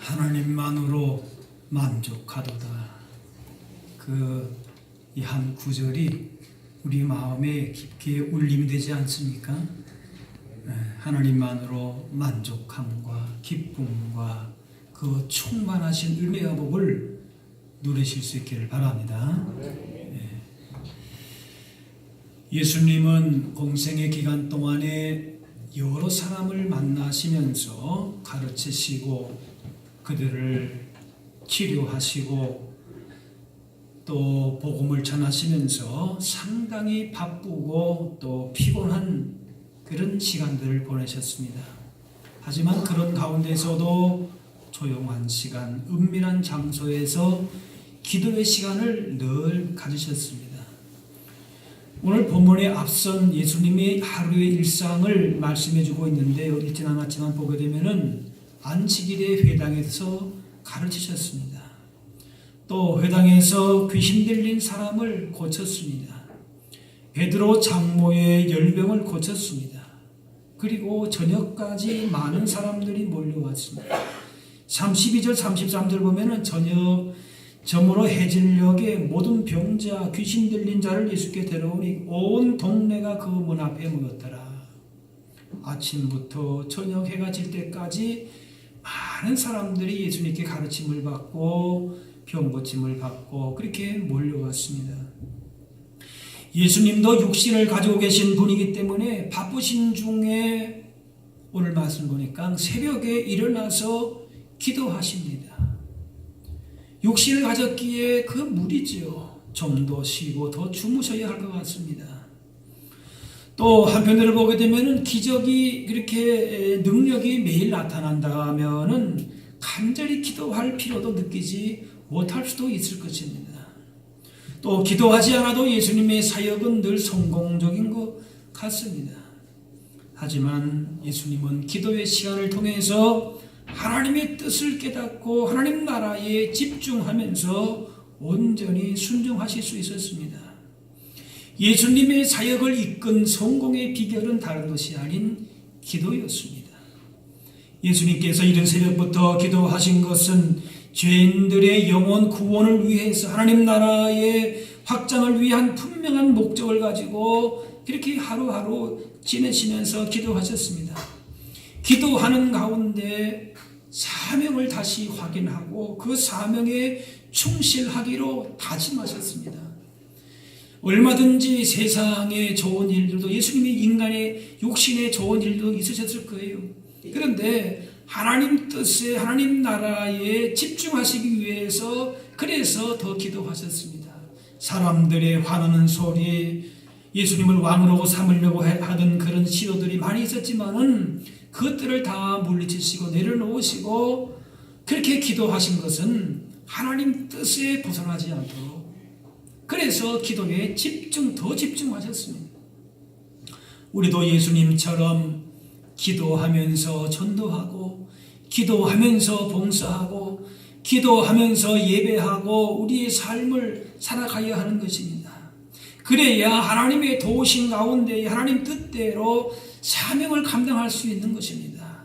하나님만으로 만족하도다. 이 한 구절이 우리 마음에 깊게 울림이 되지 않습니까? 하나님만으로 만족함과 기쁨과 그 충만하신 은혜와 복을 누리실 수 있기를 바랍니다. 예수님은 공생의 기간 동안에 여러 사람을 만나시면서 가르치시고 그들을 치료하시고 또 복음을 전하시면서 상당히 바쁘고 또 피곤한 그런 시간들을 보내셨습니다. 하지만 그런 가운데서도 조용한 시간, 은밀한 장소에서 기도의 시간을 늘 가지셨습니다. 오늘 본문에 앞선 예수님의 하루의 일상을 말씀해주고 있는데요. 읽진 않았지만 보게 되면은 안식일의 회당에서 가르치셨습니다. 또 회당에서 귀신 들린 사람을 고쳤습니다. 베드로 장모의 열병을 고쳤습니다. 그리고 저녁까지 많은 사람들이 몰려왔습니다. 32절 33절 보면은 저물어 해질녘에 모든 병자 귀신 들린 자를 예수께 데려오니 온 동네가 그 문 앞에 모였더라. 아침부터 저녁 해가 질 때까지 많은 사람들이 예수님께 가르침을 받고 병고침을 받고 그렇게 몰려왔습니다. 예수님도 육신을 가지고 계신 분이기 때문에 바쁘신 중에 오늘 말씀 보니까 새벽에 일어나서 기도하십니다. 육신을 가졌기에 그 무리죠. 좀 더 쉬고 더 주무셔야 할 것 같습니다. 또 한편으로 보게 되면은 기적이 그렇게 능력이 매일 나타난다면은 간절히 기도할 필요도 느끼지 못할 수도 있을 것입니다. 또 기도하지 않아도 예수님의 사역은 늘 성공적인 것 같습니다. 하지만 예수님은 기도의 시간을 통해서 하나님의 뜻을 깨닫고 하나님 나라에 집중하면서 온전히 순종하실 수 있었습니다. 예수님의 사역을 이끈 성공의 비결은 다른 것이 아닌 기도였습니다. 예수님께서 이른 새벽부터 기도하신 것은 죄인들의 영혼 구원을 위해서 하나님 나라의 확장을 위한 분명한 목적을 가지고 그렇게 하루하루 지내시면서 기도하셨습니다. 기도하는 가운데 사명을 다시 확인하고 그 사명에 충실하기로 다짐하셨습니다. 얼마든지 세상에 좋은 일들도 예수님이 인간의 육신에 좋은 일도 있으셨을 거예요. 그런데 하나님 뜻에 하나님 나라에 집중하시기 위해서 그래서 더 기도하셨습니다. 사람들의 화나는 소리, 예수님을 왕으로 삼으려고 하던 그런 시도들이 많이 있었지만은 그것들을 다 물리치시고 내려놓으시고 그렇게 기도하신 것은 하나님 뜻에 벗어나지 않도록 그래서 기도에 더 집중하셨습니다. 우리도 예수님처럼 기도하면서 전도하고 기도하면서 봉사하고 기도하면서 예배하고 우리의 삶을 살아가야 하는 것입니다. 그래야 하나님의 도우심 가운데 하나님 뜻대로 사명을 감당할 수 있는 것입니다.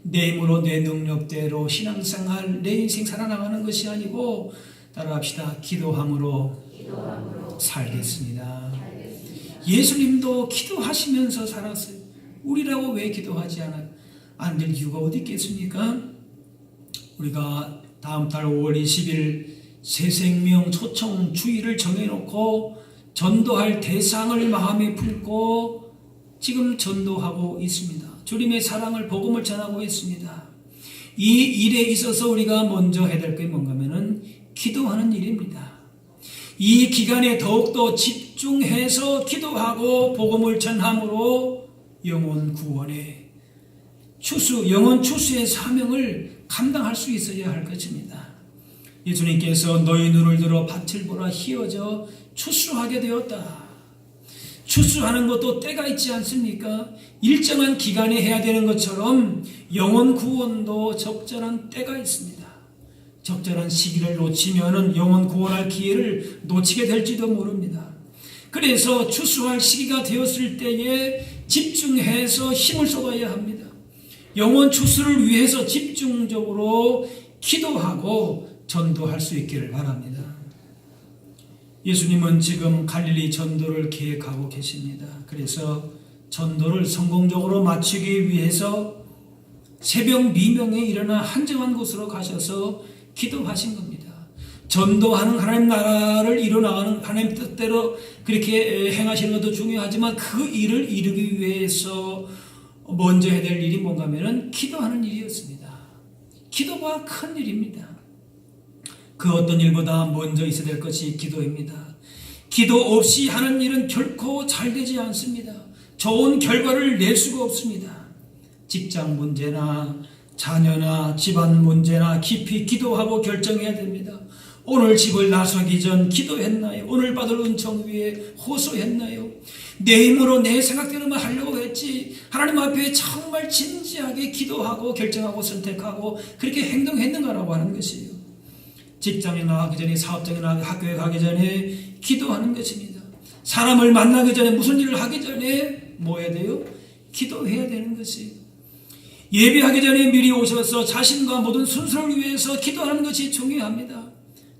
내 힘으로 내 능력대로 신앙생활 내 인생 살아나가는 것이 아니고 따라합시다. 기도함으로 살겠습니다. 예수님도 기도하시면서 살았어요. 우리라고 왜 기도하지 안 될 이유가 어디 있겠습니까? 우리가 다음 달 5월 20일 새생명 초청 주일을 정해놓고 전도할 대상을 마음에 품고 지금 전도하고 있습니다. 주님의 사랑을 복음을 전하고 있습니다. 이 일에 있어서 우리가 먼저 해야 될 게 뭔가 하면은 기도하는 일입니다. 이 기간에 더욱더 집중해서 기도하고 복음을 전함으로 영혼 구원의 영혼 추수의 사명을 감당할 수 있어야 할 것입니다. 예수님께서 너희 눈을 들어 밭을 보라 희어져 추수하게 되었다. 추수하는 것도 때가 있지 않습니까? 일정한 기간에 해야 되는 것처럼 영혼 구원도 적절한 때가 있습니다. 적절한 시기를 놓치면은 영혼 구원할 기회를 놓치게 될지도 모릅니다. 그래서 추수할 시기가 되었을 때에 집중해서 힘을 쏟아야 합니다. 영혼 추수를 위해서 집중적으로 기도하고 전도할 수 있기를 바랍니다. 예수님은 지금 갈릴리 전도를 계획하고 계십니다. 그래서 전도를 성공적으로 마치기 위해서 새벽 미명에 일어나 한정한 곳으로 가셔서 기도하신 겁니다. 전도하는 하나님 나라를 이뤄나가는 하나님 뜻대로 그렇게 행하시는 것도 중요하지만 그 일을 이루기 위해서 먼저 해야 될 일이 뭔가 하면은 기도하는 일이었습니다. 기도가 큰 일입니다. 그 어떤 일보다 먼저 있어야 될 것이 기도입니다. 기도 없이 하는 일은 결코 잘 되지 않습니다. 좋은 결과를 낼 수가 없습니다. 직장 문제나 자녀나 집안 문제나 깊이 기도하고 결정해야 됩니다. 오늘 집을 나서기 전 기도했나요? 오늘 받을 은총 위에 호소했나요? 내 힘으로 내 생각대로만 하려고 했지 하나님 앞에 정말 진지하게 기도하고 결정하고 선택하고 그렇게 행동했는가라고 하는 것이에요. 직장에 나가기 전에, 사업장에 나가기, 학교에 가기 전에 기도하는 것입니다. 사람을 만나기 전에, 무슨 일을 하기 전에 뭐 해야 돼요? 기도해야 되는 것이에요. 예배하기 전에 미리 오셔서 자신과 모든 순서를 위해서 기도하는 것이 중요합니다.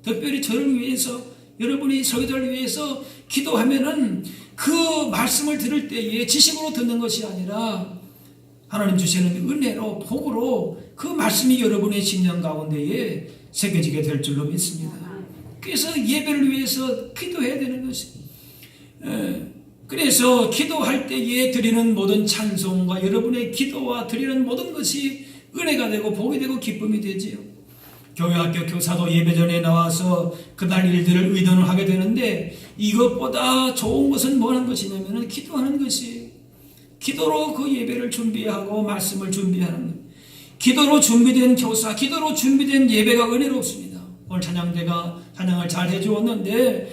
특별히 저를 위해서, 여러분이 설교자를 위해서 기도하면은 그 말씀을 들을 때에 지식으로 듣는 것이 아니라 하나님 주시는 은혜로, 복으로 그 말씀이 여러분의 심령 가운데에 새겨지게 될 줄로 믿습니다. 그래서 예배를 위해서 기도해야 되는 것입니다. 그래서 기도할 때에 드리는 모든 찬송과 여러분의 기도와 드리는 모든 것이 은혜가 되고 복이 되고 기쁨이 되지요. 교회 학교 교사도 예배 전에 나와서 그날 일들을 의논을 하게 되는데 이것보다 좋은 것은 뭐 하는 것이냐면 기도하는 것이, 기도로 그 예배를 준비하고 말씀을 준비하는 것. 기도로 준비된 교사, 기도로 준비된 예배가 은혜롭습니다. 오늘 찬양대가 찬양을 잘 해주었는데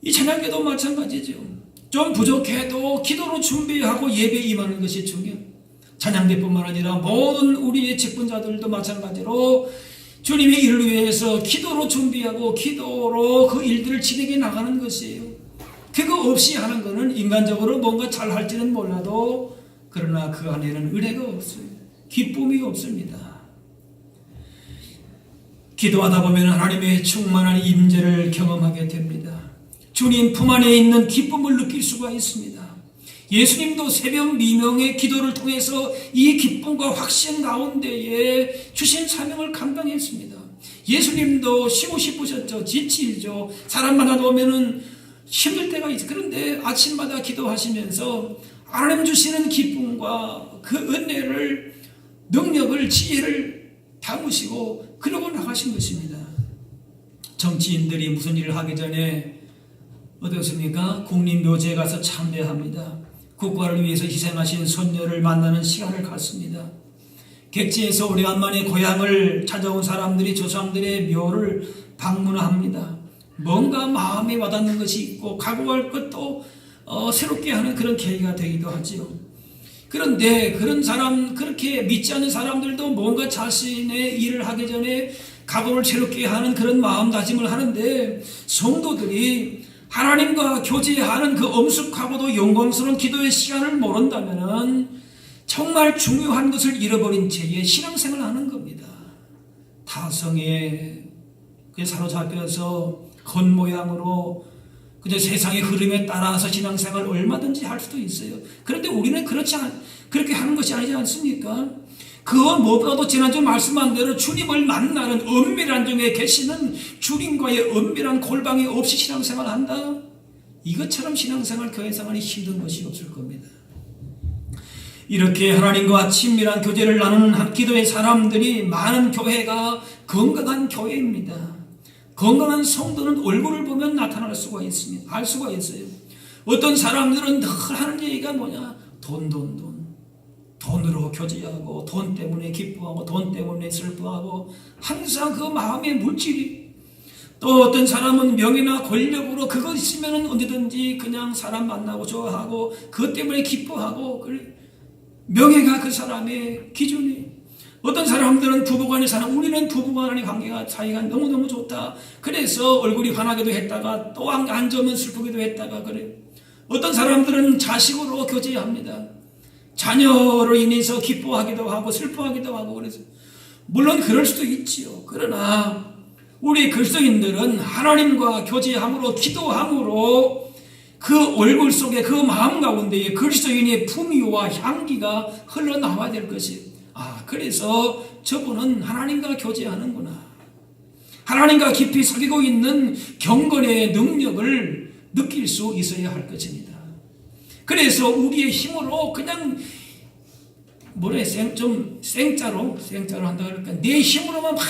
이 찬양대도 마찬가지죠. 좀 부족해도 기도로 준비하고 예배에 임하는 것이 중요해요. 찬양대뿐만 아니라 모든 우리의 직분자들도 마찬가지로 주님의 일을 위해서 기도로 준비하고 기도로 그 일들을 진행해 나가는 것이에요. 그거 없이 하는 것은 인간적으로 뭔가 잘 할지는 몰라도 그러나 그 안에는 은혜가 없어요. 기쁨이 없습니다. 기도하다 보면 하나님의 충만한 임재를 경험하게 됩니다. 주님 품 안에 있는 기쁨을 느낄 수가 있습니다. 예수님도 새벽 미명의 기도를 통해서 이 기쁨과 확신 가운데에 주신 사명을 감당했습니다. 예수님도 쉬고 싶으셨죠. 지치죠. 사람 만나보면은 힘들 때가 있어요. 그런데 아침마다 기도하시면서 하나님 주시는 기쁨과 그 은혜를, 능력을, 지혜를 담으시고 그러고 나가신 것입니다. 정치인들이 무슨 일을 하기 전에 어떻습니까? 국립묘지에 가서 참배합니다. 국가를 위해서 희생하신 선녀를 만나는 시간을 갖습니다. 객지에서 오래간만에 고향을 찾아온 사람들이 조상들의 묘를 방문합니다. 뭔가 마음에 와닿는 것이 있고 각오할 것도 새롭게 하는 그런 계기가 되기도 하지요. 그런데 그런 사람, 그렇게 믿지 않는 사람들도 뭔가 자신의 일을 하기 전에 각오를 새롭게 하는 그런 마음다짐을 하는데 성도들이 하나님과 교제하는 그 엄숙하고도 영광스러운 기도의 시간을 모른다면 정말 중요한 것을 잃어버린 채에 신앙생활을 하는 겁니다. 타성에 사로잡혀서 겉모양으로 그저 세상의 흐름에 따라서 신앙생활을 얼마든지 할 수도 있어요. 그런데 우리는 그렇게 하는 것이 아니지 않습니까? 그건 무엇보다도 지난주 말씀한 대로 주님을 만나는 은밀한 중에 계시는 주님과의 은밀한 골방이 없이 신앙생활을 한다? 이것처럼 신앙생활, 교회생활이 힘든 것이 없을 겁니다. 이렇게 하나님과 친밀한 교제를 나누는 기도의 사람들이 많은 교회가 건강한 교회입니다. 건강한 성도는 얼굴을 보면 나타날 수가 있습니다. 알 수가 있어요. 어떤 사람들은 늘 하는 얘기가 뭐냐? 돈으로 교제하고 돈 때문에 기뻐하고 돈 때문에 슬퍼하고 항상 그 마음의 물질이, 또 어떤 사람은 명예나 권력으로 그거 있으면 언제든지 그냥 사람 만나고 좋아하고 그것 때문에 기뻐하고 명예가 그 사람의 기준이. 어떤 사람들은 부부간의 사람, 우리는 부부간의 관계가 사이가 너무너무 좋다. 그래서 얼굴이 환하기도 했다가 또 안 좋으면 슬프기도 했다가 그래. 어떤 사람들은 자식으로 교제합니다. 자녀로 인해서 기뻐하기도 하고 슬퍼하기도 하고 그래서 물론 그럴 수도 있지요. 그러나 우리 그리스도인들은 하나님과 교제함으로 기도함으로 그 얼굴 속에 그 마음 가운데에 그리스도인의 품위와 향기가 흘러나와야 될 것이. 그래서 저분은 하나님과 교제하는구나. 하나님과 깊이 사귀고 있는 경건의 능력을 느낄 수 있어야 할 것입니다. 그래서 우리의 힘으로 그냥 생짜로 한다 그럴까? 내 힘으로만 막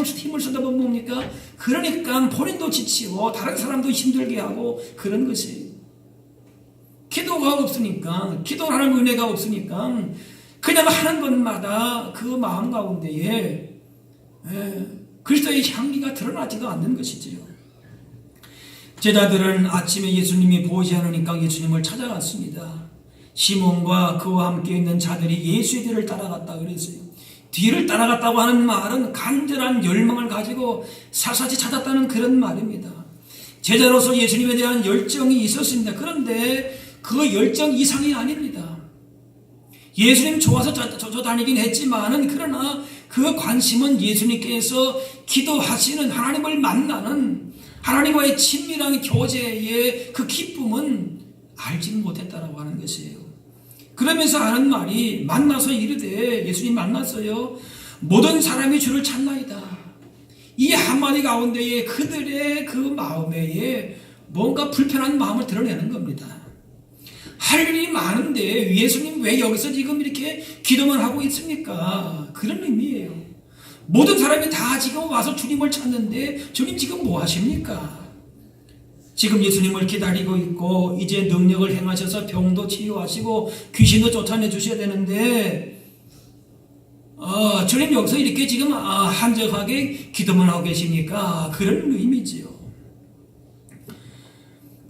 힘을 쏟아 보면 뭡니까? 그러니까 본인도 지치고 다른 사람도 힘들게 하고 그런 것이에요. 기도가 없으니까, 기도라는 은혜가 없으니까 그냥 하는 것마다 그 마음 가운데에 그리스도의 향기가 드러나지도 않는 것이지요. 제자들은 아침에 예수님이 보이지 않으니까 예수님을 찾아갔습니다. 시몬과 그와 함께 있는 자들이 예수의 뒤를 따라갔다 그랬어요. 뒤를 따라갔다고 하는 말은 간절한 열망을 가지고 사사지 찾았다는 그런 말입니다. 제자로서 예수님에 대한 열정이 있었습니다. 그런데 그 열정 이상이 아닙니다. 예수님 좋아서 다니긴 했지만은 그러나 그 관심은 예수님께서 기도하시는 하나님을 만나는 하나님과의 친밀한 교제의 그 기쁨은 알지 못했다라고 하는 것이에요. 그러면서 하는 말이 만나서 이르되 예수님 만났어요. 모든 사람이 주를 찾나이다. 이 한마디 가운데에 그들의 그 마음에 뭔가 불편한 마음을 드러내는 겁니다. 할 일이 많은데 예수님 왜 여기서 지금 이렇게 기도만 하고 있습니까? 그런 의미예요. 모든 사람이 다 지금 와서 주님을 찾는데 주님 지금 뭐 하십니까? 지금 예수님을 기다리고 있고 이제 능력을 행하셔서 병도 치유하시고 귀신도 쫓아내 주셔야 되는데 주님 여기서 이렇게 지금 한적하게 기도만 하고 계십니까? 그런 의미지요.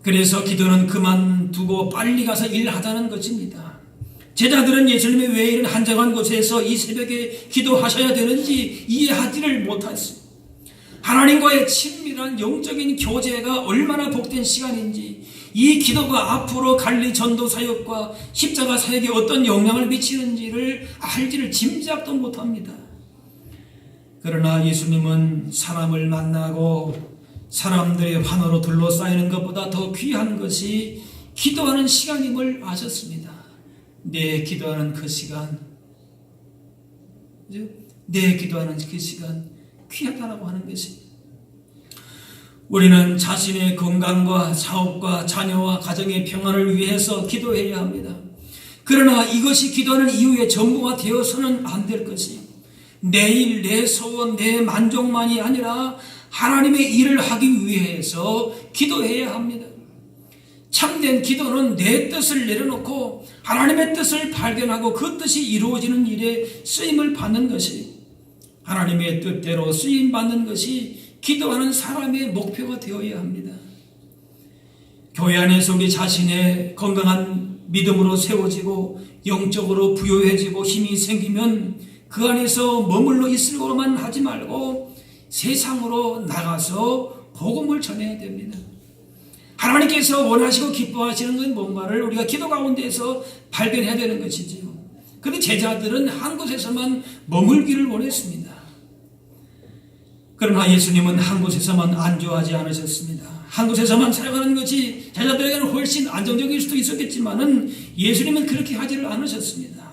그래서 기도는 그만두고 빨리 가서 일하자는 것입니다. 제자들은 예수님이 왜 이런 한적한 곳에서 이 새벽에 기도하셔야 되는지 이해하지를 못했어요. 하나님과의 친밀한 영적인 교제가 얼마나 복된 시간인지, 이 기도가 앞으로 갈리 전도 사역과 십자가 사역에 어떤 영향을 미치는지를 알지를 짐작도 못합니다. 그러나 예수님은 사람을 만나고 사람들의 환호로 둘러싸이는 것보다 더 귀한 것이 기도하는 시간임을 아셨습니다. 내 기도하는 그 시간, 내 기도하는 그 시간 귀하다라고 하는 것이. 우리는 자신의 건강과 사업과 자녀와 가정의 평안을 위해서 기도해야 합니다. 그러나 이것이 기도하는 이후에 전부가 되어서는 안 될 것이, 내 일, 내 소원, 내 만족만이 아니라 하나님의 일을 하기 위해서 기도해야 합니다. 참된 기도는 내 뜻을 내려놓고 하나님의 뜻을 발견하고 그 뜻이 이루어지는 일에 쓰임을 받는 것이, 하나님의 뜻대로 쓰임받는 것이 기도하는 사람의 목표가 되어야 합니다. 교회 안에서 우리 자신의 건강한 믿음으로 세워지고 영적으로 부유해지고 힘이 생기면 그 안에서 머물러 있으려고만 하지 말고 세상으로 나가서 복음을 전해야 됩니다. 하나님께서 원하시고 기뻐하시는 건 뭔가를 우리가 기도 가운데서 발견해야 되는 것이지요. 그런데 제자들은 한 곳에서만 머물기를 원했습니다. 그러나 예수님은 한 곳에서만 안주하지 않으셨습니다. 한 곳에서만 살아가는 것이 제자들에게는 훨씬 안정적일 수도 있었겠지만은 예수님은 그렇게 하지를 않으셨습니다.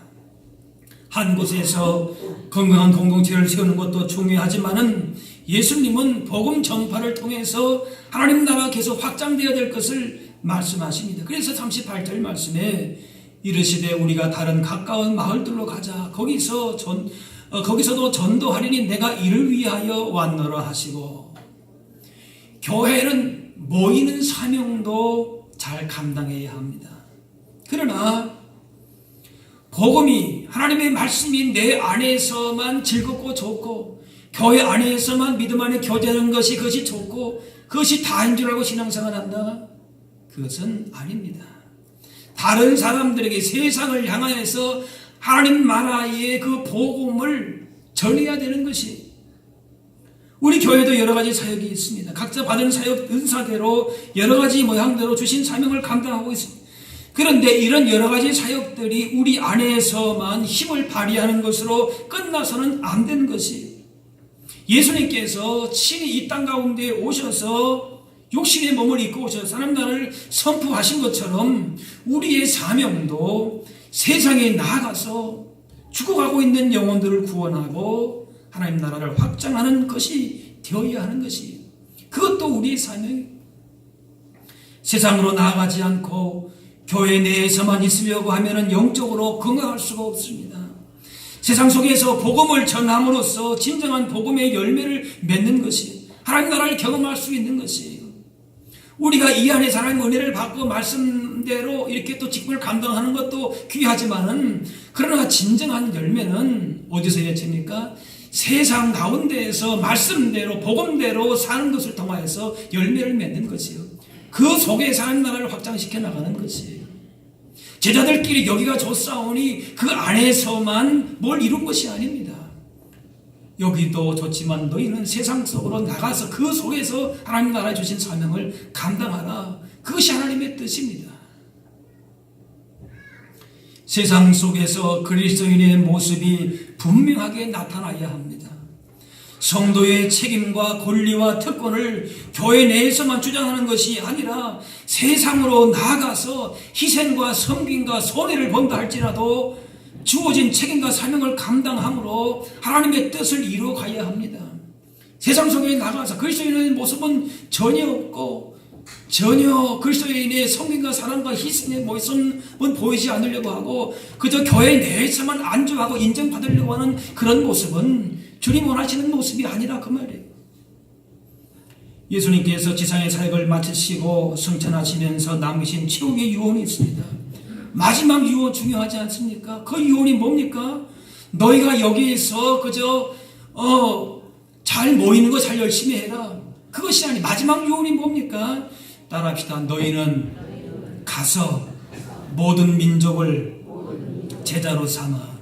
한 곳에서 건강한 공동체를 세우는 것도 중요하지만은 예수님은 복음 전파를 통해서 하나님 나라가 계속 확장되어야 될 것을 말씀하십니다. 그래서 38절 말씀에 이르시되 우리가 다른 가까운 마을들로 가자. 거기서도 전도하리니 내가 이를 위하여 왔노라 하시고, 교회는 모이는 사명도 잘 감당해야 합니다. 그러나 복음이, 하나님의 말씀이 내 안에서만 즐겁고 좋고 교회 안에서만 믿음 안에 교제하는 것이 그것이 좋고 그것이 다인 줄 알고 신앙생활 한다? 그것은 아닙니다. 다른 사람들에게 세상을 향하여서 하나님 나라의 그 복음을 전해야 되는 것이, 우리 교회도 여러 가지 사역이 있습니다. 각자 받은 사역 은사대로 여러 가지 모양대로 주신 사명을 감당하고 있습니다. 그런데 이런 여러 가지 사역들이 우리 안에서만 힘을 발휘하는 것으로 끝나서는 안 되는 것이, 예수님께서 친히 이 땅 가운데 오셔서 육신의 몸을 입고 오셔서 하나님 나라를 선포하신 것처럼 우리의 사명도 세상에 나아가서 죽어가고 있는 영혼들을 구원하고 하나님 나라를 확장하는 것이 되어야 하는 것이에요. 그것도 우리의 사명이에요. 세상으로 나아가지 않고 교회 내에서만 있으려고 하면 영적으로 건강할 수가 없습니다. 세상 속에서 복음을 전함으로써 진정한 복음의 열매를 맺는 것이 하나님 나라를 경험할 수 있는 것이에요. 우리가 이 안에 하나님 은혜를 받고 말씀대로 이렇게 또 직분을 감당하는 것도 귀하지만은 그러나 진정한 열매는 어디서 여집니까? 세상 가운데에서 말씀대로 복음대로 사는 것을 통하여서 열매를 맺는 것이요. 그 속에 하나님 나라를 확장시켜 나가는 것이에요. 제자들끼리 여기가 좋사오니 그 안에서만 뭘 이룬 것이 아닙니다. 여기도 좋지만 너희는 세상 속으로 나가서 그 속에서 하나님 나라에 주신 사명을 감당하라. 그것이 하나님의 뜻입니다. 세상 속에서 그리스도인의 모습이 분명하게 나타나야 합니다. 성도의 책임과 권리와 특권을 교회 내에서만 주장하는 것이 아니라 세상으로 나아가서 희생과 섬김과 손해를 본다 할지라도 주어진 책임과 사명을 감당함으로 하나님의 뜻을 이루어 가야 합니다. 세상 속에 나가서 그리스도인의 모습은 전혀 없고 전혀 그리스도인의 섬김과 사랑과 희생의 모습은 보이지 않으려고 하고 그저 교회 내에서만 안주하고 인정받으려고 하는 그런 모습은 주님 원하시는 모습이 아니라 그 말이에요. 예수님께서 지상의 사역을 마치시고 승천하시면서 남기신 최후의 유언이 있습니다. 마지막 유언 중요하지 않습니까? 그 유언이 뭡니까? 너희가 여기에서 그저 잘 모이는 거 잘 열심히 해라. 그것이 아니 마지막 유언이 뭡니까? 따라합시다. 너희는 가서 모든 민족을 제자로 삼아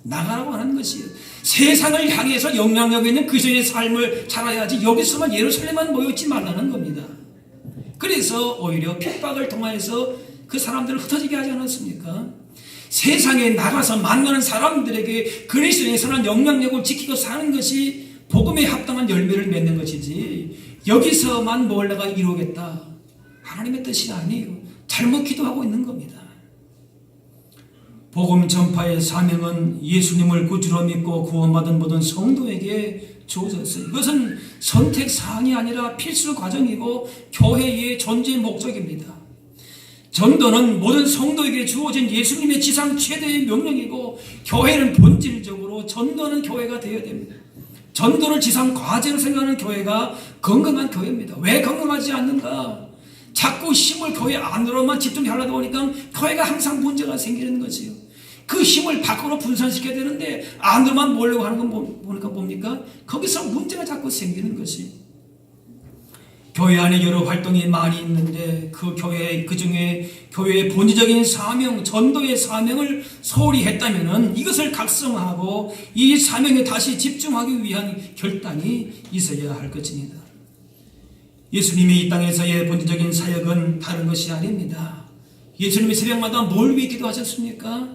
나가라고 하는 것이에요. 세상을 향해서 영향력 있는 그리스도인의 삶을 살아야지 여기서만 예루살렘만 모여있지 말라는 겁니다. 그래서 오히려 핍박을 통하여서 그 사람들을 흩어지게 하지 않았습니까? 세상에 나가서 만나는 사람들에게 그리스도인의 선한 영향력을 지키고 사는 것이 복음에 합당한 열매를 맺는 것이지 여기서만 뭘 내가 이루겠다 하나님의 뜻이 아니에요. 잘못 기도하고 있는 겁니다. 복음 전파의 사명은 예수님을 구주로 믿고 구원받은 모든 성도에게 주어졌어요. 이것은 선택사항이 아니라 필수 과정이고 교회의 존재 목적입니다. 전도는 모든 성도에게 주어진 예수님의 지상 최대의 명령이고 교회는 본질적으로 전도는 교회가 되어야 됩니다. 전도를 지상 과제로 생각하는 교회가 건강한 교회입니다. 왜 건강하지 않는가? 자꾸 힘을 교회 안으로만 집중하려다 보니까 교회가 항상 문제가 생기는 거지요. 그 힘을 밖으로 분산시켜야 되는데 안으로만 모으려고 하는 건 보니까 뭡니까? 거기서 문제가 자꾸 생기는 것이. 교회 안에 여러 활동이 많이 있는데 그 교회 그중에 교회의 본질적인 사명, 전도의 사명을 소홀히 했다면 이것을 각성하고 이 사명에 다시 집중하기 위한 결단이 있어야 할 것입니다. 예수님이 이 땅에서의 본질적인 사역은 다른 것이 아닙니다. 예수님이 새벽마다 뭘 위해 기도하셨습니까?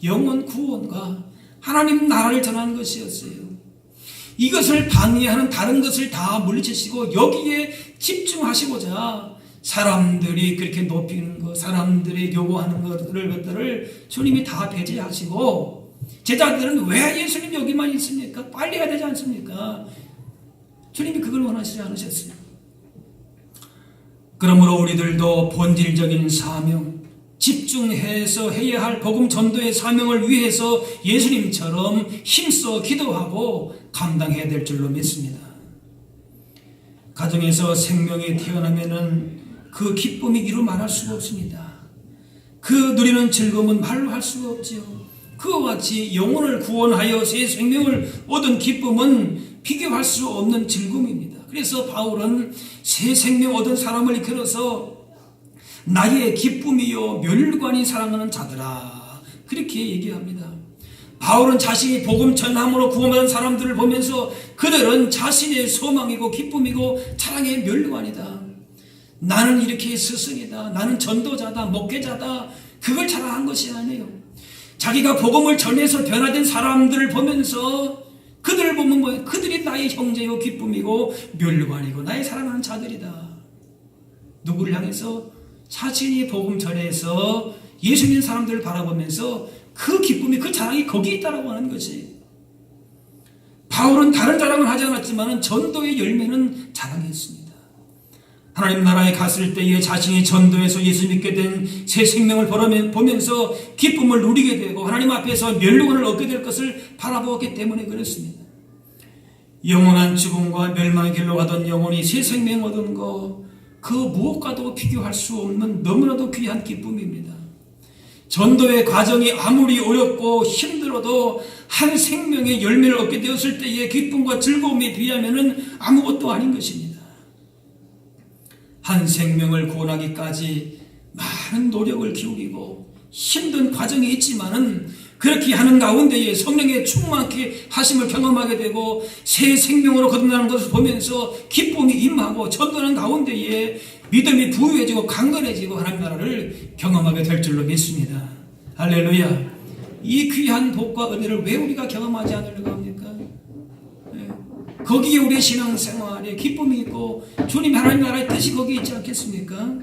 영혼 구원과 하나님 나라를 전하는 것이었어요. 이것을 방해하는 다른 것을 다 물리치시고 여기에 집중하시고자 사람들이 그렇게 높이는 것, 사람들이 요구하는 것들을 주님이 다 배제하시고 제자들은 왜 예수님 여기만 있습니까? 빨리 가야 되지 않습니까? 주님이 그걸 원하시지 않으셨어요. 그러므로 우리들도 본질적인 사명, 집중해서 해야 할 복음 전도의 사명을 위해서 예수님처럼 힘써 기도하고 감당해야 될 줄로 믿습니다. 가정에서 생명이 태어나면은 그 기쁨이 이루 말할 수가 없습니다. 그 누리는 즐거움은 말로 할 수가 없지요. 그와 같이 영혼을 구원하여 새 생명을 얻은 기쁨은 비교할 수 없는 즐거움입니다. 그래서 바울은 새 생명 얻은 사람을 이끌어서 나의 기쁨이요 멸관이 사랑하는 자들아 그렇게 얘기합니다. 바울은 자신이 복음 전함으로 구원받은 사람들을 보면서 그들은 자신의 소망이고 기쁨이고 자랑의 멸관이다. 나는 이렇게 스승이다. 나는 전도자다. 목회자다. 그걸 자랑한 것이 아니에요. 자기가 복음을 전해서 변화된 사람들을 보면서 그 그들을 보면 뭐 그들이 나의 형제요 기쁨이고 멸관이고 나의 사랑하는 자들이다. 누구를 향해서? 자신이 복음 전해서 예수 믿는 사람들을 바라보면서 그 기쁨이 그 자랑이 거기에 있다라고 하는 것이. 바울은 다른 자랑을 하지 않았지만 전도의 열매는 자랑했습니다. 하나님 나라에 갔을 때에 자신이 전도해서 예수 믿게 된 새 생명을 보면서 기쁨을 누리게 되고 하나님 앞에서 멸류관을 얻게 될 것을 바라보았기 때문에 그렇습니다. 영원한 죽음과 멸망의 길로 가던 영혼이 새 생명 얻은 거, 그 무엇과도 비교할 수 없는 너무나도 귀한 기쁨입니다. 전도의 과정이 아무리 어렵고 힘들어도 한 생명의 열매를 얻게 되었을 때의 기쁨과 즐거움에 비하면 아무것도 아닌 것입니다. 한 생명을 구원하기까지 많은 노력을 기울이고 힘든 과정이 있지만은 그렇게 하는 가운데에 성령의 충만케 하심을 경험하게 되고 새 생명으로 거듭나는 것을 보면서 기쁨이 임하고 전도하는 가운데에 믿음이 부유해지고 강건해지고 하나님 나라를 경험하게 될 줄로 믿습니다. 할렐루야. 이 귀한 복과 은혜를 왜 우리가 경험하지 않으려고 합니까? 거기에 우리의 신앙생활에 기쁨이 있고 주님 하나님 나라의 뜻이 거기에 있지 않겠습니까?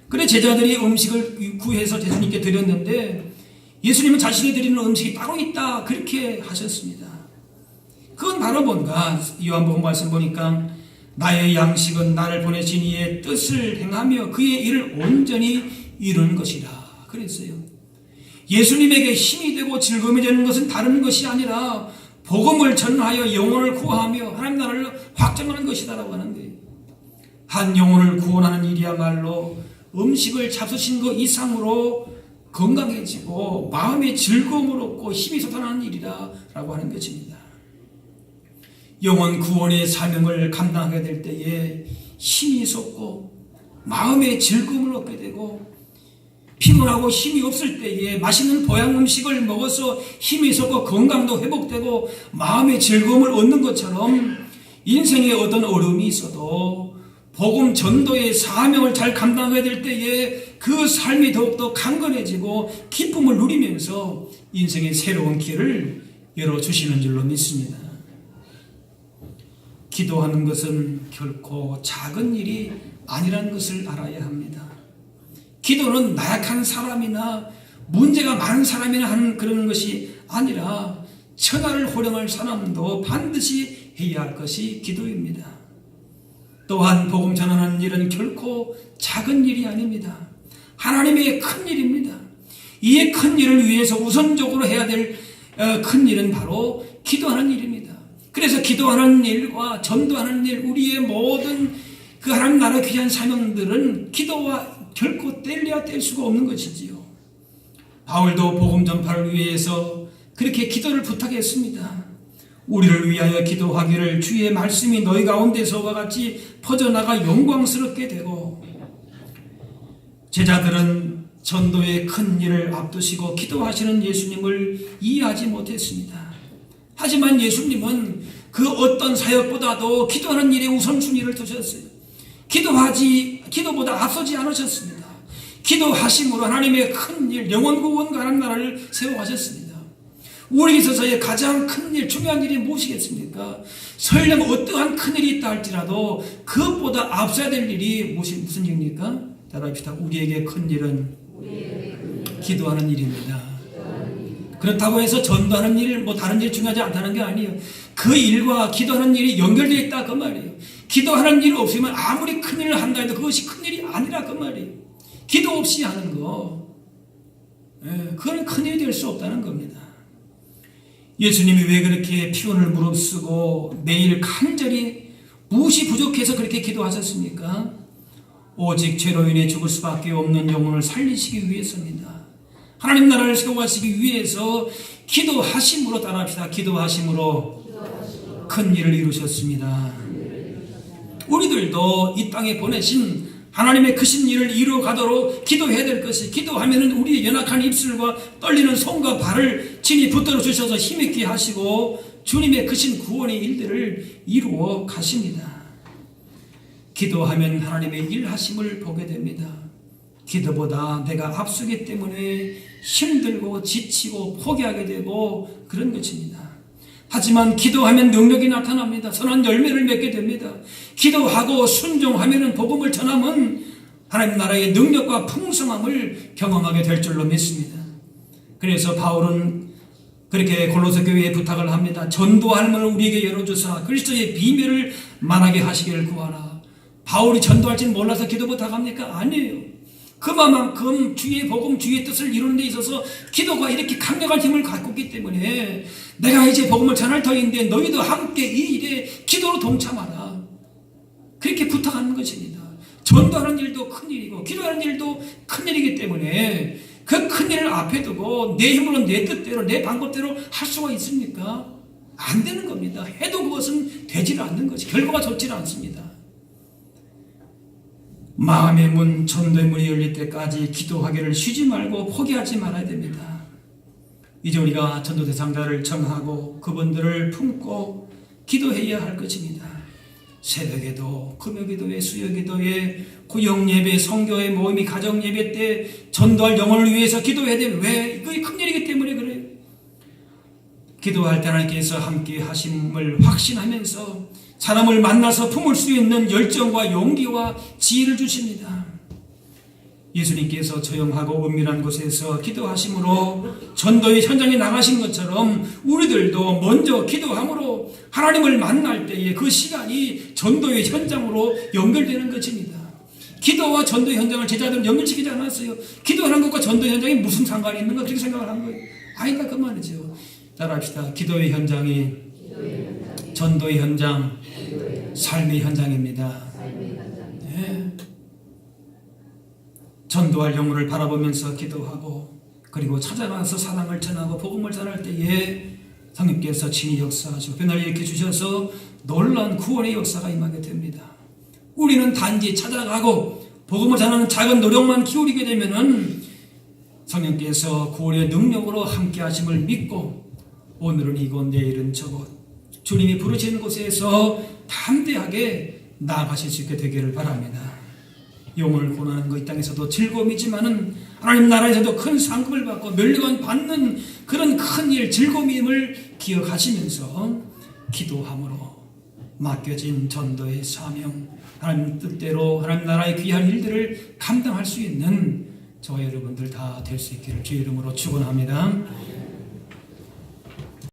그래 제자들이 음식을 구해서 예수님께 드렸는데 예수님은 자신이 드리는 음식이 따로 있다 그렇게 하셨습니다. 그건 바로 뭔가 요한복음 말씀 보니까 나의 양식은 나를 보내신 이의 뜻을 행하며 그의 일을 온전히 이루는 것이라 그랬어요. 예수님에게 힘이 되고 즐거움이 되는 것은 다른 것이 아니라 복음을 전하여 영혼을 구하며 하나님 나라를 확장하는 것이다라고 하는데 한 영혼을 구원하는 일이야말로 음식을 잡수신 것 이상으로 건강해지고 마음의 즐거움을 얻고 힘이 솟아나는 일이라고 하는 것입니다. 영혼 구원의 사명을 감당하게 될 때에 힘이 솟고 마음의 즐거움을 얻게 되고 피곤하고 힘이 없을 때에 맛있는 보양 음식을 먹어서 힘이 솟고 건강도 회복되고 마음의 즐거움을 얻는 것처럼 인생에 어떤 어려움이 있어도 복음 전도의 사명을 잘 감당하게 될 때에 그 삶이 더욱더 강건해지고 기쁨을 누리면서 인생의 새로운 길을 열어주시는 줄로 믿습니다. 기도하는 것은 결코 작은 일이 아니라는 것을 알아야 합니다. 기도는 나약한 사람이나 문제가 많은 사람이나 하는 그런 것이 아니라 천하를 호령할 사람도 반드시 해야 할 것이 기도입니다. 또한 복음 전하는 일은 결코 작은 일이 아닙니다. 하나님의 큰 일입니다. 이 큰 일을 위해서 우선적으로 해야 될 큰 일은 바로 기도하는 일입니다. 그래서 기도하는 일과 전도하는 일, 우리의 모든 그 하나님 나라 귀한 사명들은 기도와 결코 뗄래야 뗄 수가 없는 것이지요. 바울도 복음 전파를 위해서 그렇게 기도를 부탁했습니다. 우리를 위하여 기도하기를 주의 말씀이 너희 가운데서와 같이 퍼져나가 영광스럽게 되고. 제자들은 전도의 큰 일을 앞두시고 기도하시는 예수님을 이해하지 못했습니다. 하지만 예수님은 그 어떤 사역보다도 기도하는 일에 우선순위를 두셨어요. 기도보다 앞서지 않으셨습니다. 기도하심으로 하나님의 큰 일, 영원 구원과 하나님 나라를 세워가셨습니다. 우리에 있어서의 가장 큰 일, 중요한 일이 무엇이겠습니까? 설령 어떠한 큰 일이 있다 할지라도 그것보다 앞서야 될 일이 무슨 일입니까? 대답합시다. 우리에게 큰 일은 기도하는 일입니다. 그렇다고 해서 전도하는 일, 다른 일 중요하지 않다는 게 아니에요. 그 일과 기도하는 일이 연결되어 있다 그 말이에요. 기도하는 일 없으면 아무리 큰 일을 한다 해도 그것이 큰 일이 아니라 그 말이에요. 기도 없이 하는 거, 그건 큰 일이 될 수 없다는 겁니다. 예수님이 왜 그렇게 피곤을 무릅쓰고 매일 간절히 무엇이 부족해서 그렇게 기도하셨습니까? 오직 죄로 인해 죽을 수밖에 없는 영혼을 살리시기 위해서입니다. 하나님 나라를 세워가시기 위해서 기도하심으로, 따라합시다. 기도하심으로 큰 일을 이루셨습니다. 우리들도 이 땅에 보내신 하나님의 크신 일을 이루어가도록 기도해야 될 것이, 기도하면 우리의 연약한 입술과 떨리는 손과 발을 친히 붙들어 주셔서 힘있게 하시고 주님의 크신 구원의 일들을 이루어 가십니다. 기도하면 하나님의 일하심을 보게 됩니다. 기도보다 내가 앞서기 때문에 힘들고 지치고 포기하게 되고 그런 것입니다. 하지만 기도하면 능력이 나타납니다. 선한 열매를 맺게 됩니다. 기도하고 순종하면 복음을 전하면 하나님 나라의 능력과 풍성함을 경험하게 될 줄로 믿습니다. 그래서 바울은 그렇게 골로새 교회에 부탁을 합니다. 전도할 문을 우리에게 열어주사 그리스도의 비밀을 말하게 하시기를 구하라. 바울이 전도할지는 몰라서 기도 부탁합니까? 아니에요. 그만큼 주의 복음, 주의 뜻을 이루는 데 있어서 기도가 이렇게 강력한 힘을 갖고 있기 때문에 내가 이제 복음을 전할 터인데 너희도 함께 이 일에 기도로 동참하라. 그렇게 부탁하는 것입니다. 전도하는 일도 큰일이고 기도하는 일도 큰일이기 때문에 그 큰일을 앞에 두고 내 힘으로 내 뜻대로 내 방법대로 할 수가 있습니까? 안 되는 겁니다. 해도 그것은 되질 않는 것이 결과가 좋지 않습니다. 마음의 문, 전도의 문이 열릴 때까지 기도하기를 쉬지 말고 포기하지 말아야 됩니다. 이제 우리가 전도 대상자를 정하고 그분들을 품고 기도해야 할 것입니다. 새벽에도, 금요기도에, 수요기도에, 구역예배, 성교회 모임이 가정예배 때 전도할 영혼을 위해서 기도해야 돼요. 왜? 그게 큰일이기 때문에 그래요. 기도할 때 하나님께서 함께 하심을 확신하면서 사람을 만나서 품을 수 있는 열정과 용기와 지혜를 주십니다. 예수님께서 조용하고 은밀한 곳에서 기도하심으로 전도의 현장에 나가신 것처럼 우리들도 먼저 기도함으로 하나님을 만날 때에 그 시간이 전도의 현장으로 연결되는 것입니다. 기도와 전도 현장을 제자들은 연결시키지 않았어요. 기도하는 것과 전도 현장이 무슨 상관이 있는가 그렇게 생각을 한 거예요. 아니다 그 말이죠. 따라합시다. 기도의 현장이 전도의 현장, 삶의 현장입니다. 네. 전도할 영혼을 바라보면서 기도하고 그리고 찾아가서 사랑을 전하고 복음을 전할 때에 성령께서 친히 역사하시고 변화를 일으켜 주셔서 놀라운 구원의 역사가 임하게 됩니다. 우리는 단지 찾아가고 복음을 전하는 작은 노력만 기울이게 되면은 성령께서 구원의 능력으로 함께 하심을 믿고 오늘은 이곳 내일은 저곳 주님이 부르시는 곳에서 담대하게 나아가실 수 있게 되기를 바랍니다. 영혼을 구원하는 것 이 땅에서도 즐거움이지만은 하나님 나라에서도 큰 상급을 받고 멸류관 받는 그런 큰 일 즐거움임을 기억하시면서 기도함으로 맡겨진 전도의 사명 하나님 뜻대로 하나님 나라의 귀한 일들을 감당할 수 있는 저와 여러분들 다 될 수 있기를 주의 이름으로 축원합니다.